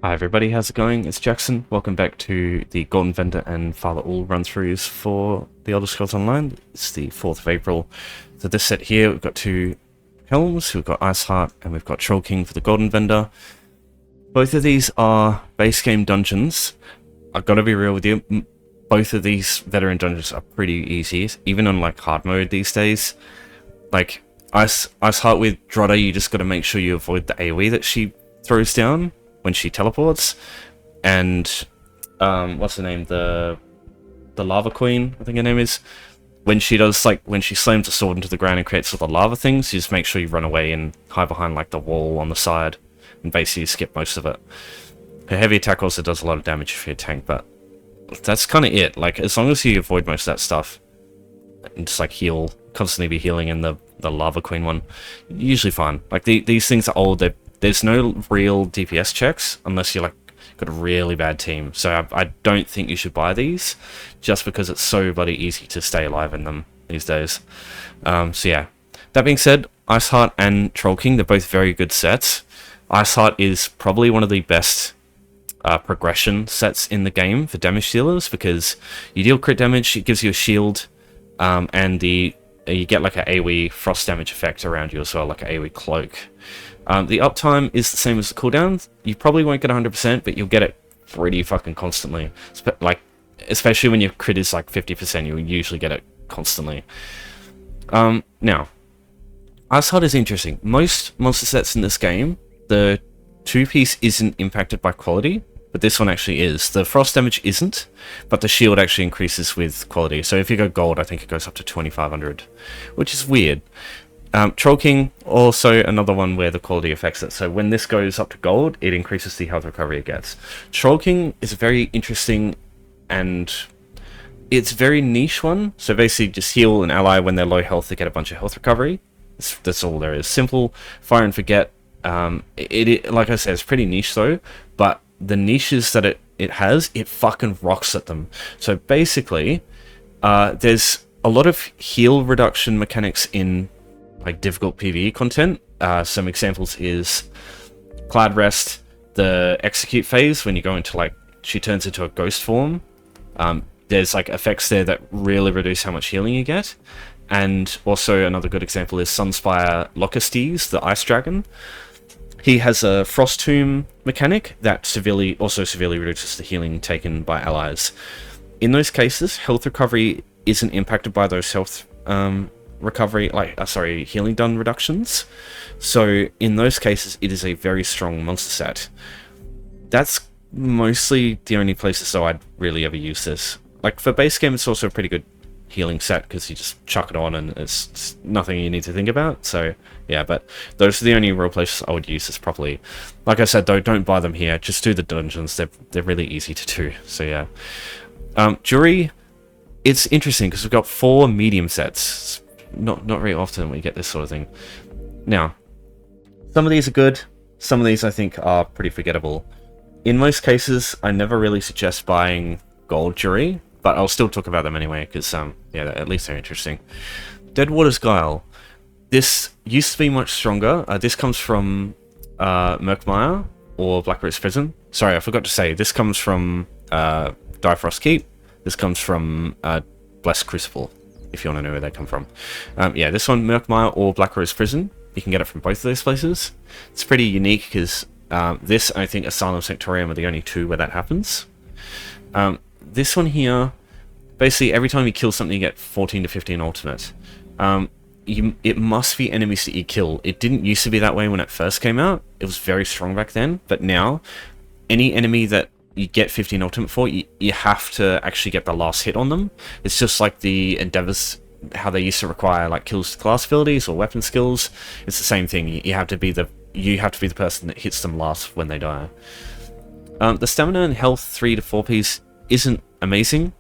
Hi everybody, how's it going? It's Jackson. Welcome back to the Golden Vendor and Father Ool run-throughs for the Elder Scrolls Online. It's the 4th of April. So this set here, we've got two helms, we've got Iceheart, and we've got Troll King for the Golden Vendor. Both of these are base game dungeons. I've got to be real with you, both of these veteran dungeons are pretty easy, even on like hard mode these days. Like Iceheart with Drodder, you just got to make sure you avoid the AoE that she throws down when she teleports, and what's her name, the lava queen, I think her name is, when she does, like, when she slams a sword into the ground and creates all the lava things, you just make sure you run away and hide behind like the wall on the side and basically skip most of it. Her heavy attack also does a lot of damage if you're a tank, but that's kind of it. Like, as long as you avoid most of that stuff and just like heal, constantly be healing in the lava queen one, you're usually fine. Like, these things are old, there's no real DPS checks unless you're like got a really bad team. So I don't think you should buy these just because it's so bloody easy to stay alive in them these days. So yeah, that being said, Iceheart and Troll King, they're both very good sets. Iceheart is probably one of the best progression sets in the game for damage dealers because you deal crit damage, it gives you a shield, and you get like an AoE frost damage effect around you as well, like an AoE cloak. The uptime is the same as the cooldown. You probably won't get 100%, but you'll get it pretty fucking constantly. Like, especially when your crit is like 50%, you'll usually get it constantly. Now, Iceheart is interesting. Most monster sets in this game, the 2-piece isn't impacted by quality, but this one actually is. The frost damage isn't, but the shield actually increases with quality. So if you go gold, I think it goes up to 2500, which is weird. Troll King, also another one where the quality affects it. So when this goes up to gold, it increases the health recovery it gets. Troll King is a very interesting and it's a very niche one. So basically just heal an ally when they're low health to get a bunch of health recovery. That's all there is. Simple, fire and forget. It like I said, it's pretty niche though, but the niches that it has, it fucking rocks at them. So basically, there's a lot of heal reduction mechanics in like difficult PvE content. Some examples is Cloud Rest, the execute phase when you go into like, she turns into a ghost form. There's like effects there that really reduce how much healing you get. And also another good example is Sunspire Locustes, the ice dragon. He has a Frost Tomb mechanic that severely reduces the healing taken by allies. In those cases, health recovery isn't impacted by those health healing done reductions. So in those cases, it is a very strong monster set. That's mostly the only places though I'd really ever use this. Like for base game, it's also a pretty good healing set because you just chuck it on and it's nothing you need to think about. So yeah, but those are the only real places I would use this properly. Like I said though, don't buy them here. Just do the dungeons. They're really easy to do. So yeah, Jury. It's interesting because we've got 4 medium sets. Not very often we get this sort of thing. Now, some of these are good, some of these I think are pretty forgettable. In most cases, I never really suggest buying gold Jury, but I'll still talk about them anyway, because yeah, at least they're interesting. Deadwater's Guile. This used to be much stronger. This comes from Murkmire or Black Rose Prison. Sorry, I forgot to say, this comes from Direfrost Keep. This comes from Blessed Crucible, if you want to know where they come from. Yeah, this one, Murkmire or Black Rose Prison. You can get it from both of those places. It's pretty unique because this, I think, Asylum Sanctorium are the only 2 where that happens. This one here, basically every time you kill something, you get 14 to 15 ultimate. It must be enemies that you kill. It didn't used to be that way when it first came out. It was very strong back then, but now, any enemy that you get 15 ultimate for, you have to actually get the last hit on them. It's just like the Endeavors, how they used to require like kills to class abilities or weapon skills. It's the same thing. You have to be the person that hits them last when they die. The stamina and health 3 to 4 piece isn't amazing.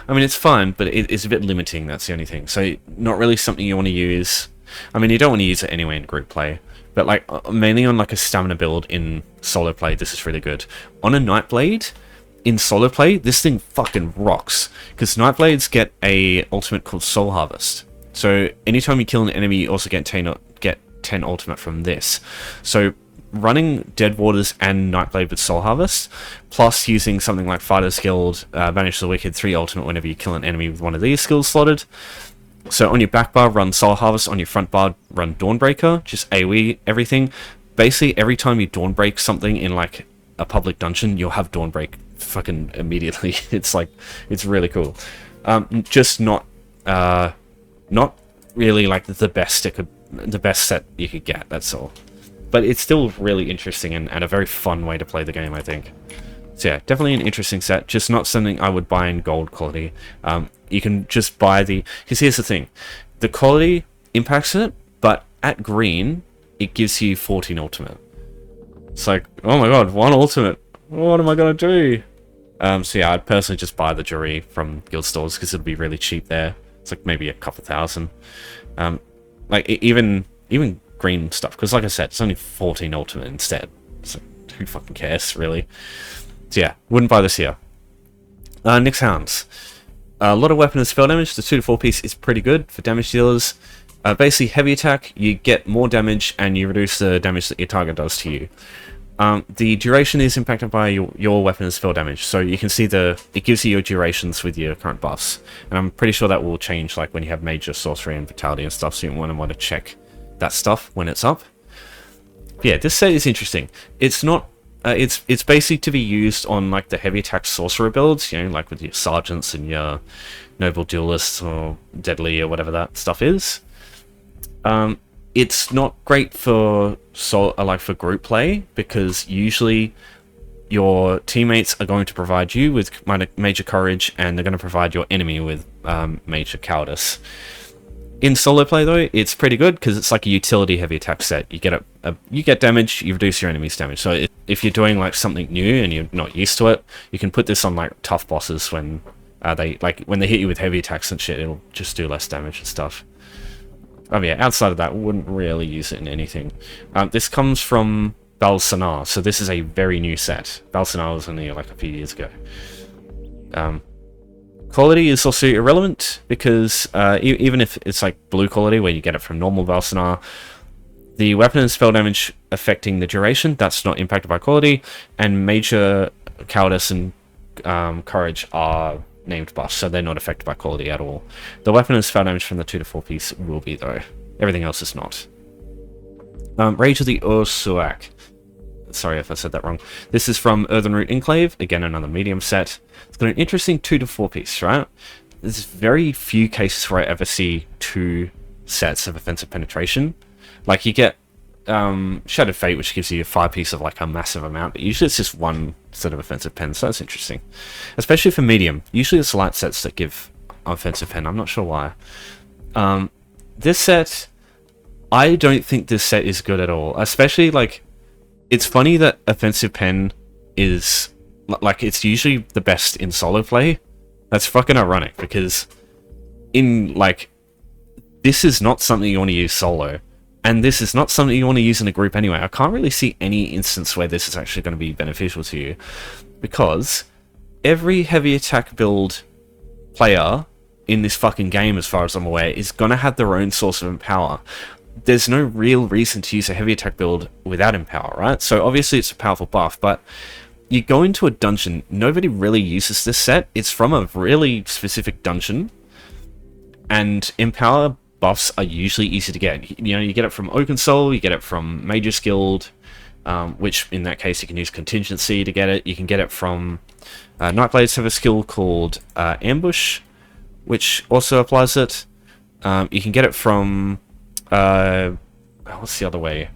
I mean, it's fine, but it is a bit limiting. That's the only thing. So not really something you want to use. I mean, you don't want to use it anyway in group play. But like mainly on like a stamina build in solo play, this is really good. On a Nightblade, in solo play, this thing fucking rocks. Because Nightblades get a ultimate called Soul Harvest. So anytime you kill an enemy, you also get 10 ultimate from this. So running Dead Waters and Nightblade with Soul Harvest, plus using something like Fighter's Guild, Banish the Wicked, 3 ultimate whenever you kill an enemy with one of these skills slotted. So on your back bar, run Soul Harvest. On your front bar, run Dawnbreaker. Just AoE everything. Basically, every time you Dawnbreak something in like a public dungeon, you'll have Dawnbreak fucking immediately. It's like, it's really cool. Just not really like the best set you could get. That's all. But it's still really interesting and a very fun way to play the game, I think. So yeah, definitely an interesting set. Just not something I would buy in gold quality. You can just buy the... Because here's the thing. The quality impacts it, but at green, it gives you 14 ultimate. It's like, oh my god, 1 ultimate. What am I going to do? So yeah, I'd personally just buy the jewelry from guild stores because it'll be really cheap there. It's like maybe a couple thousand. Like even green stuff, because like I said, it's only 14 ultimate instead. So who fucking cares, really? So yeah, wouldn't buy this here. Next, Hounds. A lot of weapon and spell damage. The 2 to 4 piece is pretty good for damage dealers. Basically, heavy attack, you get more damage and you reduce the damage that your target does to you. The duration is impacted by your weapon and spell damage, so you can see it gives you your durations with your current buffs. And I'm pretty sure that will change like when you have major sorcery and vitality and stuff, so you want to check that stuff when it's up. But yeah, this set is interesting. It's not... it's basically to be used on like the heavy attack sorcerer builds, you know, like with your sergeants and your noble duelists or deadly or whatever that stuff is. It's not great for for group play, because usually your teammates are going to provide you with major courage and they're going to provide your enemy with major cowardice. In solo play though, it's pretty good because it's like a utility heavy attack set. You get you get damage, you reduce your enemy's damage. So if you're doing like something new and you're not used to it, you can put this on like tough bosses when they hit you with heavy attacks and shit. It'll just do less damage and stuff. Yeah, outside of that, wouldn't really use it in anything. This comes from Balsanar, so this is a very new set. Balsanar was only like a few years ago. Quality is also irrelevant, because even if it's like blue quality, where you get it from normal Balsanar, the weapon and spell damage affecting the duration, that's not impacted by quality, and major cowardice and courage are named buffs, so they're not affected by quality at all. The weapon and spell damage from the 2 to 4 piece will be, though. Everything else is not. Rage of the Ursuak. Sorry if I said that wrong. This is from Earthenroot Enclave, again another medium set. It's got an interesting 2 to 4 piece, right? There's very few cases where I ever see 2 sets of offensive penetration. Like you get Shattered Fate, which gives you a 5 piece of like a massive amount, but usually it's just 1 set of offensive pen, so that's interesting. Especially for medium. Usually it's light sets that give offensive pen, I'm not sure why. This set, I don't think this set is good at all. Especially like, it's funny that offensive pen is like, it's usually the best in solo play. That's fucking ironic, because in like, this is not something you want to use solo. And this is not something you want to use in a group anyway. I can't really see any instance where this is actually going to be beneficial to you, because every heavy attack build player in this fucking game, as far as I'm aware, is going to have their own source of Empower. There's no real reason to use a heavy attack build without Empower, right? So obviously it's a powerful buff, but you go into a dungeon, nobody really uses this set. It's from a really specific dungeon, and Empower buffs are usually easy to get. You know, you get it from Oakensoul, you get it from Mage's Guild, which in that case you can use Contingency to get it. You can get it from Nightblades have a skill called Ambush, which also applies it. You can get it from what's the other way?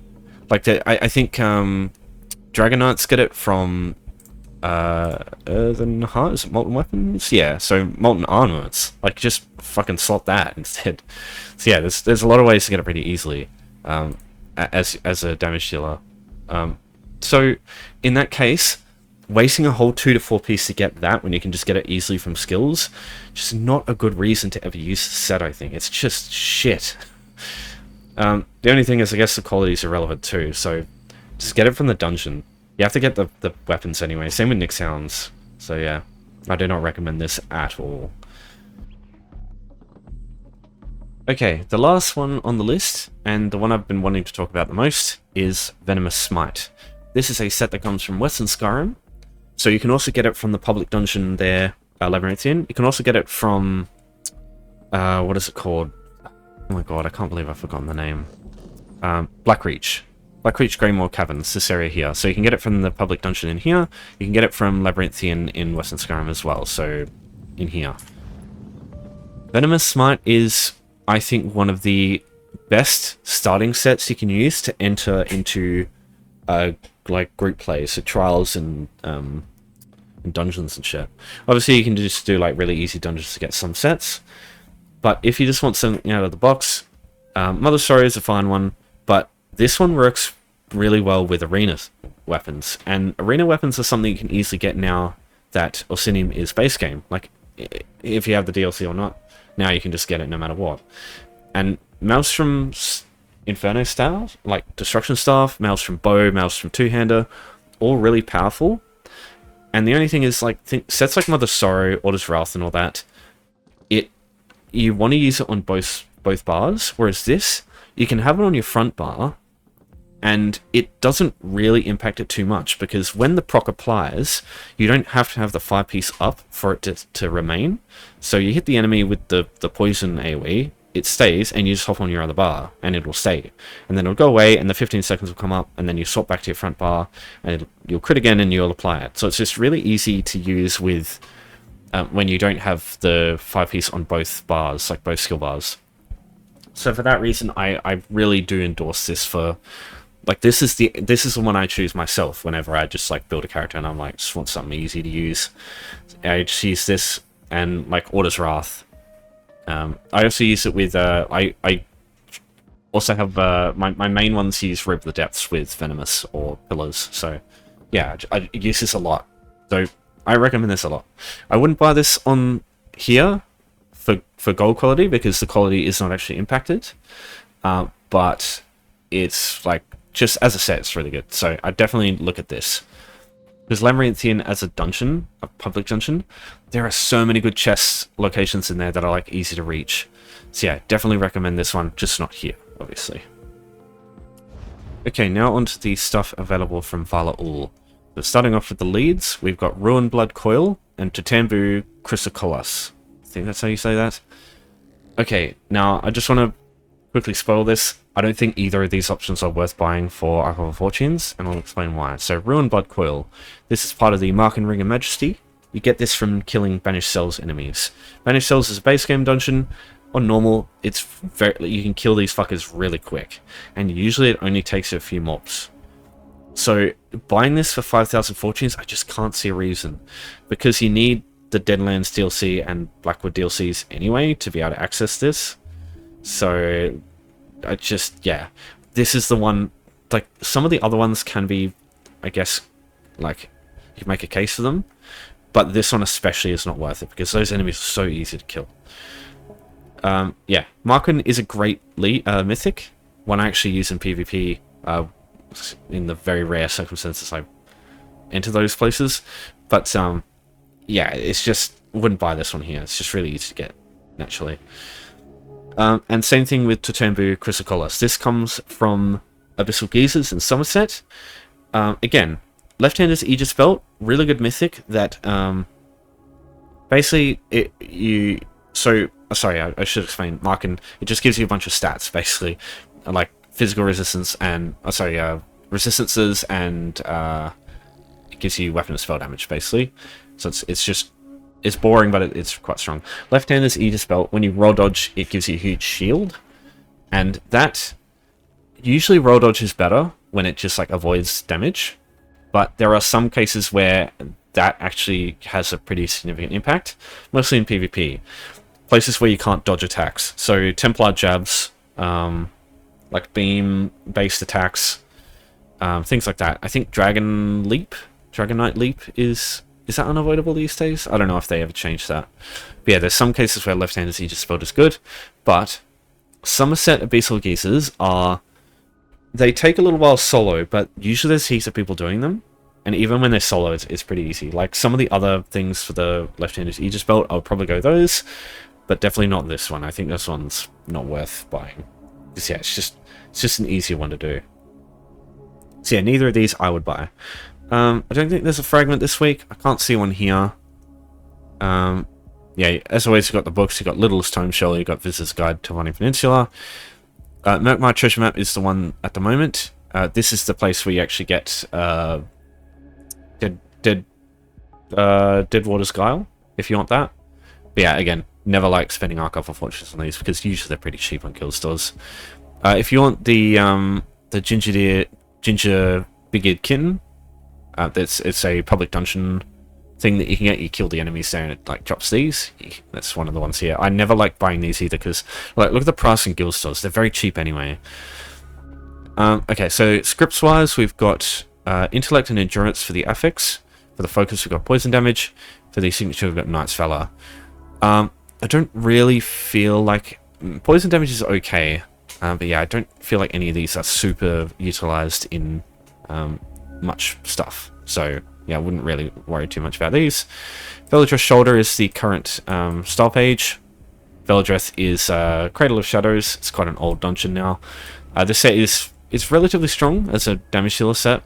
Like I think Dragon Knights get it from Earthen Heart, is it Molten Weapons? Yeah, so Molten Armaments. Like, just fucking slot that instead. So yeah, there's a lot of ways to get it pretty easily as a damage dealer. So in that case, wasting a whole 2 to 4 piece to get that when you can just get it easily from skills, just not a good reason to ever use the set, I think. It's just shit. The only thing is, I guess the quality is irrelevant too, so just get it from the dungeon. You have to get the weapons anyway. Same with Nyx Hounds. So yeah, I do not recommend this at all. Okay, the last one on the list, and the one I've been wanting to talk about the most, is Venomous Smite. This is a set that comes from Western Skyrim, so you can also get it from the public dungeon there, Labyrinthian. You can also get it from, what is it called? Oh my god, I can't believe I've forgotten the name. Blackreach. Blackreach Greymoor Caverns, this area here. So you can get it from the public dungeon in here, you can get it from Labyrinthian in Western Skyrim as well, so in here. Venomous Smite is, I think, one of the best starting sets you can use to enter into like group play, so trials and dungeons and shit. Obviously, you can just do like really easy dungeons to get some sets, but if you just want something out of the box, Mother Story is a fine one, but this one works really well with arena weapons, and arena weapons are something you can easily get now that Orsinium is base game. Like, if you have the DLC or not, now you can just get it no matter what. And Maelstrom's Inferno styles, like Destruction Staff, Maelstrom Bow, Maelstrom Two-Hander, all really powerful. And the only thing is, like, sets like Mother Sorrow, Order's Wrath, and all that, you want to use it on both bars, whereas this, you can have it on your front bar, and it doesn't really impact it too much, because when the proc applies, you don't have to have the 5-piece up for it to remain. So you hit the enemy with the poison AoE, it stays, and you just hop on your other bar, and it will stay. And then it'll go away, and the 15 seconds will come up, and then you swap back to your front bar, and you'll crit again, and you'll apply it. So it's just really easy to use with when you don't have the 5-piece on both bars, like both skill bars. So for that reason, I really do endorse this for... Like, this is the one I choose myself whenever I just, like, build a character and I'm like, just want something easy to use. I just use this and, like, Order's Wrath. I also use it with, I also have, my main ones use Rip the Depths with Venomous or Pillars. So, yeah, I use this a lot. So, I recommend this a lot. I wouldn't buy this on here for gold quality because the quality is not actually impacted. But it's, like, just as a set, it's really good. So I definitely look at this. Because Labyrinthian as a dungeon, a public dungeon, there are so many good chest locations in there that are like easy to reach. So yeah, definitely recommend this one, just not here, obviously. Okay, now onto the stuff available from Vala Ool. So starting off with the leads, we've got Ruinblood Coil and Tutambu Chrysocollas. I think that's how you say that. Okay, now I just want to quickly spoil this. I don't think either of these options are worth buying for Archive of Fortunes, and I'll explain why. So, Ruinblood Coil. This is part of the Mark and Ring of Majesty. You get this from killing Banished Cells enemies. Banished Cells is a base game dungeon. On normal, it's very, you can kill these fuckers really quick, and usually it only takes a few mobs. So, buying this for 5,000 Fortunes, I just can't see a reason, because you need the Deadlands DLC and Blackwood DLCs anyway to be able to access this. So... yeah, this is the one. Like, some of the other ones can be, I guess, like, you can make a case for them, but this one especially is not worth it because those enemies are so easy to kill. Yeah, Markin is a great mythic, one I actually use in PvP in the very rare circumstances I enter those places, but yeah, it's just, wouldn't buy this one here. It's just really easy to get, naturally. And same thing with Tutambu Chrysocollas. This comes from Abyssal Geezers in Somerset. Again, Left-Hander's Aegis Belt, really good mythic that basically sorry, I should explain. Markin, it just gives you a bunch of stats basically, like physical resistance and resistances, and it gives you weapon and spell damage basically. So it's boring, but it's quite strong. Left-Hander's Aegis Belt, when you roll dodge, it gives you a huge shield. And that... Usually roll dodge is better when it just, like, avoids damage. But there are some cases where that actually has a pretty significant impact. Mostly in PvP. Places where you can't dodge attacks. So, Templar jabs, like beam-based attacks, things like that. I think Dragon Knight Leap is that unavoidable these days? I don't know if they ever changed that. But yeah, there's some cases where Left-Hander's Aegis Belt is good, but Somerset Abyssal Geezers they take a little while solo, but usually there's heaps of people doing them, and even when they're solo, it's pretty easy. Like, some of the other things for the Left-Hander's Aegis Belt, I'll probably go those, but definitely not this one. I think this one's not worth buying. Because yeah, it's just an easier one to do. So yeah, neither of these I would buy. I don't think there's a fragment this week. I can't see one here. Yeah, as always, you've got the books. You've got Littlest Time Shell. You've got Visitor's Guide to Wandering Peninsula. Merkmire Treasure Map is the one at the moment. This is the place where you actually get Deadwater's Guile, if you want that. But yeah, again, never like spending Archive of Fortunes on these because usually they're pretty cheap on guild stores. If you want the Ginger Big-Eared Kitten, it's a public dungeon thing that you can get. You kill the enemies there and it like drops these. That's one of the ones here. I never like buying these either because like look at the price in guild stores. They're very cheap anyway. Okay, so scripts wise, we've got intellect and endurance for the affix. For the focus, we've got poison damage. For the signature, we've got Knight's Valor. I don't really feel like poison damage is okay, but yeah, I don't feel like any of these are super utilized in much stuff. So yeah, I wouldn't really worry too much about these. Veladreth Shoulder is the current style page. Veladreth is Cradle of Shadows. It's quite an old dungeon now. This set is relatively strong as a damage dealer set.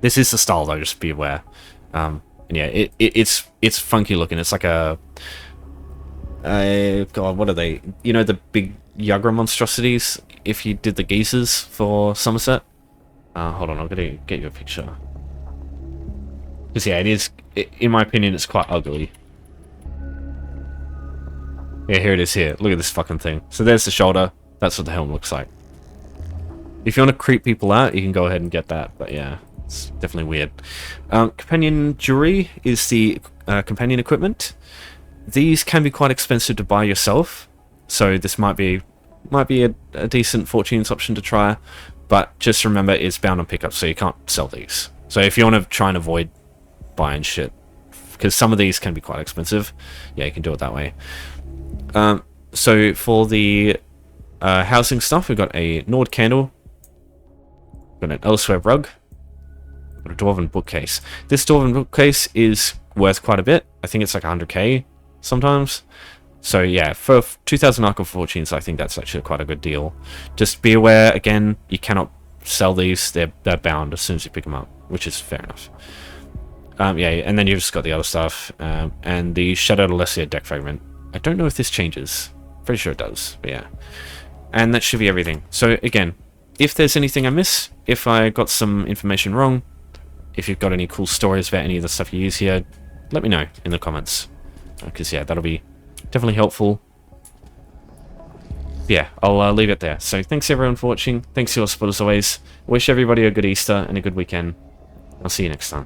This is the style though, just be aware. And yeah, it's funky looking. It's like a God, what are they? You know the big Yagra monstrosities? If you did the geezers for Somerset. Hold on, I'm gonna get you a picture. Because yeah, in my opinion, it's quite ugly. Yeah, here it is here. Look at this fucking thing. So there's the shoulder. That's what the helm looks like. If you want to creep people out, you can go ahead and get that. But yeah, it's definitely weird. Companion jewelry is the companion equipment. These can be quite expensive to buy yourself. So this might be a decent fortunes option to try. But just remember, it's bound on pickup, so you can't sell these. So if you want to try and avoid buying shit, because some of these can be quite expensive, yeah, you can do it that way. So for the housing stuff, we've got a Nord candle, we've got an Elsewhere rug, we've got a Dwarven bookcase. This Dwarven bookcase is worth quite a bit. I think it's like 100k sometimes. So yeah, for 2,000 Arc of Fortunes, I think that's actually quite a good deal. Just be aware, again, you cannot sell these. They're bound as soon as you pick them up, which is fair enough. Yeah, and then you've just got the other stuff, and the Shadow to Lessia deck fragment. I don't know if this changes. Pretty sure it does, but yeah. And that should be everything. So again, if there's anything I miss, if I got some information wrong, if you've got any cool stories about any of the stuff you use here, let me know in the comments. Because yeah, that'll be definitely helpful. Yeah, I'll leave it there. So thanks everyone for watching. Thanks for your support as always. Wish everybody a good Easter and a good weekend. I'll see you next time.